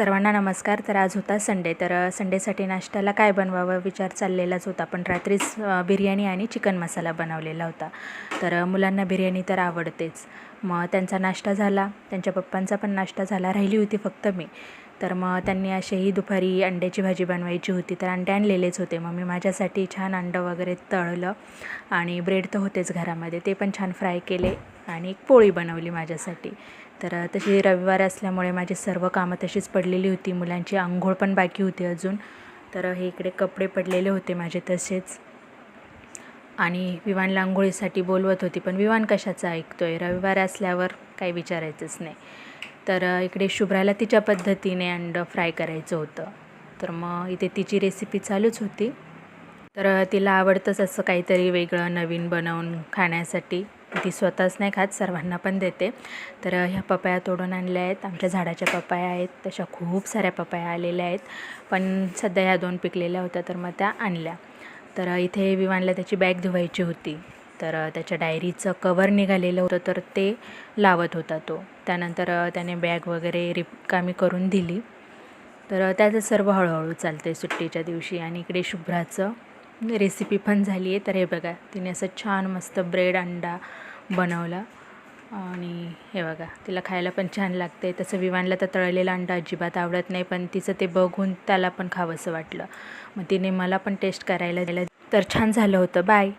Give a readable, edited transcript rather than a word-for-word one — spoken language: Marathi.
सर्वांना नमस्कार। तर आज होता संडे, तर संडेसाठी नाश्त्याला काय बनवावं विचार चाललेलाच होता, पण रात्रीच बिर्याणी आणि चिकन मसाला बनवलेला होता। तर मुलांना बिर्याणी तर आवडतेच, मग त्यांचा नाश्ता झाला, त्यांच्या पप्पांचा पण नाश्ता झाला, राहिली होती फक्त मी। तर मग त्यांनी असेही दुपारी अंड्याची भाजी बनवायची होती, तर अंडे आणलेलेच होते। मग मी माझ्यासाठी छान अंडं वगैरे तळलं आणि ब्रेड तर होतेच घरामध्ये, ते पण छान फ्राय केले आणि एक पोळी बनवली माझ्यासाठी। तर तशी रविवार असल्यामुळे माझी सर्व कामं तशीच पडलेली होती, मुलांची अंघोळ पण बाकी होती अजून। तर हे इकडे कपडे पडलेले होते माझे तसेच, आणि विवानला अंघोळीसाठी बोलवत होती, पण विवान कशाचं ऐकतोय, रविवार असल्यावर काही विचारायचंच नाही। तर इकडे शुभ्राला तिच्या पद्धतीने अंडं फ्राय करायचं होतं, तर मग इथे तिची रेसिपी चालूच होती। तर तिला आवडतंच असं काहीतरी वेगळं नवीन बनवून खाण्यासाठी, ती स्वतःच नाही खात, सर्वांना पण देते। तर ह्या पपया तोडून आणल्या आहेत, आमच्या झाडाच्या पपया आहेत, तशा खूप साऱ्या पपया आलेल्या आहेत, पण सध्या ह्या 2 पिकलेल्या होत्या तर मग त्या आणल्या। तर इथे विवानला त्याची बॅग धुवायची होती, तर त्याच्या डायरीचं कवर निघालेलं होतं, तर ते लावत होता तो। त्यानंतर त्याने बॅग वगैरे रिकामी करून दिली। तर त्याचं सर्व हळूहळू चालतं आहे सुट्टीच्या दिवशी। आणि इकडे शुभ्राचं रेसिपी पण झाली आहे। तर हे बघा, तिने असं छान मस्त ब्रेड अंडा बनवला आणि हे बघा, तिला खायला पण छान लागते। तसं विवानला तर तळलेलं अंडा अजिबात आवडत नाही, पण तिचं ते बघून त्याला पण खावंसं वाटलं, मग तिने मला पण टेस्ट करायला दिलं, तर छान झालं होतं। बाय।